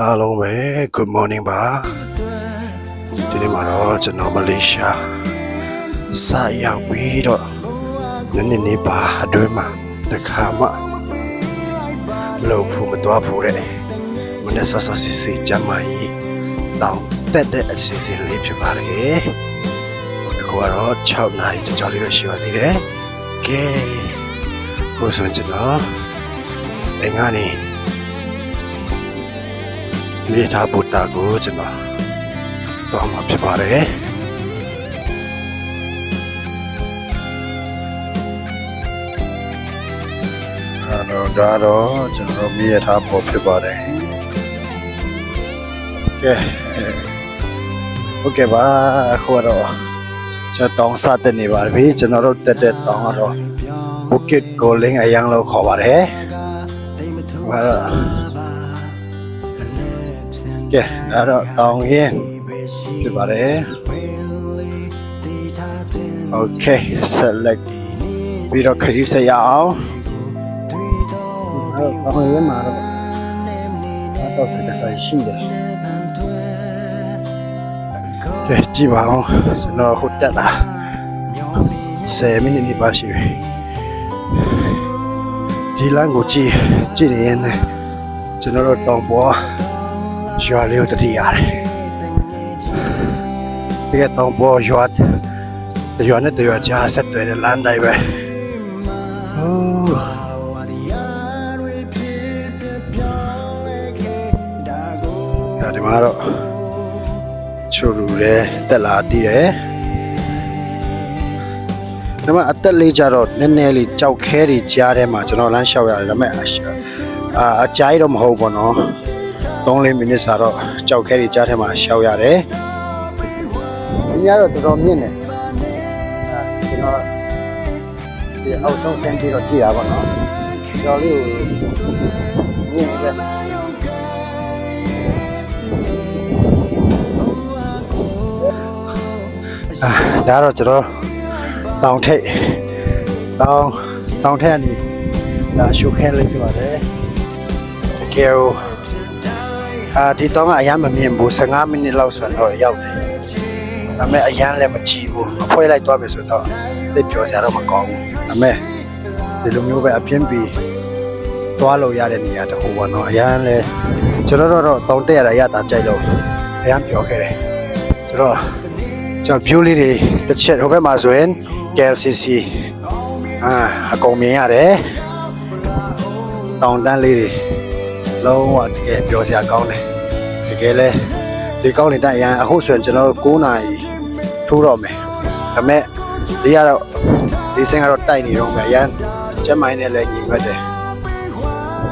အားလုံးပဲ good morning ပါဒီနေ့မှာတော့ကျွန်တော်မလေးရှားစရောက်ပြီးတော့နည်းနည်းပါအတွင်းမှာတစ်ခါမှမလုပ်ဖို့မသွားဖို့တဲ့မနေ့ဆော့ဆော့စီစီကျမကြီးတောင်းတက်တဲ့အစီအစဉ်လေးဖြစ်ပါတယ်အခုကတော့6နာရီကြော်လေးပဲရှိပါသေးတယ်ကဲကိုစွန်ကျွန်တော်အင်္ဂါနေ့မြေထားဘူတာကိုကျွန်တော်တော့မှာဖြစ်ပါတယ်ဒါတော့ကျွန်တော်မြေထားပေါ်ဖြစ်ပါတယ်ကဲဟုတ်ကဲ့ပါအခုတော့ကျွန်တော်တောင်းစတဲ့နေပါပြီကျွန်တော်တို့တက်တဲ့တောင်းကတော့ Bukit Goling အရင်လို့ခေါ်ပါတယ်ဟာကဲဒါတော့တောင်းရင်ဖြစ်ပါတယ် Okay select ပြီးတော့ခရီးဆက်ရအောင်တောင်းရင်မှာတော့စတဲ့ဆိုင်ရှိတယ်ကဲကြည့်ပါဦးကျွန်တော်ခုတက်တာ10မိနစ်နေပါရှိပြီဒီလမ်းကိုကြည့်နေရင်ကျွန်တော်တို့တောင်ပေါ်ရွာလေးကိုတတိရတယ်ဒီကတောင်ပေါ်ရွာနဲ့ရွာကြားဆက်သွယ်တဲ့လမ်းတိုင်းပဲဒီမှာတော့ချိုးရူတယ်တက်လာတည်တယ်ဒါမှအသက်လေးကြတော့နည်းနည်းလေးကြောက်ခဲတွေကြားထဲမှာကျွန်တော်လမ်းလျှောက်ရတယ်ဒါပေမဲ့အကြိုက်တော့မဟုတ်ဘူးနော်3-4မိနစ်စာတော့ကြောက်ခဲတွေကြားထဲမှာလျှောက်ရတယ်ဒီညတော့တော်တော်မြင့်တယ်ကျွန်တော်ဒီအောက်ဆုံးဆင်းပြီးတော့ကြည့်တာပေါ့နော်တော်လေးကိုမြင့်တယ်ဒါတော့ကျွန်တော်တောင်ထိပ်ကနေဒါရှုခဲလေးပြပါတယ်တကယ်ဒီတောင်ကအရင်မမြင်ဘူး15မိနစ်လောက်ဆိုတော့ရောက်တယ်ဒါပေမဲ့အရင်လည်းမကြည့်ဘူးအဖွဲလိုက်သွားပြီဆိုတော့သိပြောစရာတော့မကောင်းဘူးဒါပေမဲ့ဒီလိုမျိုးပဲအပြင်းပြီးသွားလို့ရတဲ့နေရာတခုပေါ့နော်အရင်လည်းကျွန်တော်တော့တောင်တက်ရတာရတာကြိုက်လို့အရင်ပြောခဲ့တယ်ဆိုတော့ကျွန်တော် view လေးတွေတစ်ချက်ဟိုဘက်မှာဆိုရင် KLCC အကုန်မြင်ရတယ်တောင်တန်းလေးတွေလုံးဝတကယ်ပြောစရာကောင်းတယ်တကယ်လဲဒီကောင်းနေတဲ့အရင်အခုဆိုရင်ကျွန်တော်တို့9နာရီထိုးတော့မယ်ဒါပေမဲ့ဒီကတော့ဒီစင်ကတော့တိုက်နေတော့မယ်အရင်ကျမိုင်းနဲ့လည်းညီွက်တယ်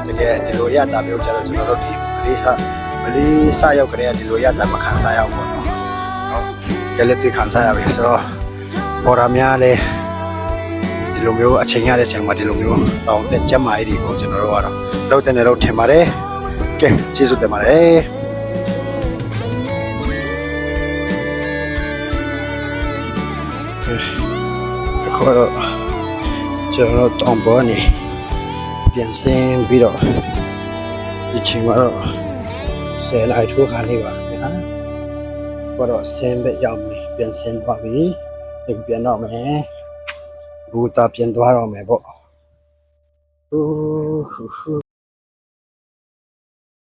တကယ်ဒီလိုရတာမျိုးကျတော့ကျွန်တော်တို့ဒီမလေးစရောက်ကြတဲ့ဒီလိုရတာမခံစားရဘူးပေါ့နော်ကဲလက်တွေ့ခံစားရပြီဆိုတော့ပေါ်ရများလဲဒီလိုမျိုးအချိန်ရတဲ့အချိန်မှာဒီလိုမျိုးတောင်းတက်ကျမိုင်းတွေကိုကျွန်တော်တို့ကတော့လောက်တဲ့နေတော့ထင်ပါတယ်ကဲကျေးဇူးတင်ပါတယ်အခုတော့ကျွန်တော်တောင်ပေါ်နေပြန်ဆင်းပြီးတော့ဒီချိန်မှာတော့ဆယ်လိုက်ထိုးခါနေပါဗျာတော့ဆင်းပဲရောက်ပြီပြန်ဆင်းသွားပြီဒီပြန်တော့မယ်ဘူတာပြန်သွားတော့မယ်ပေါ့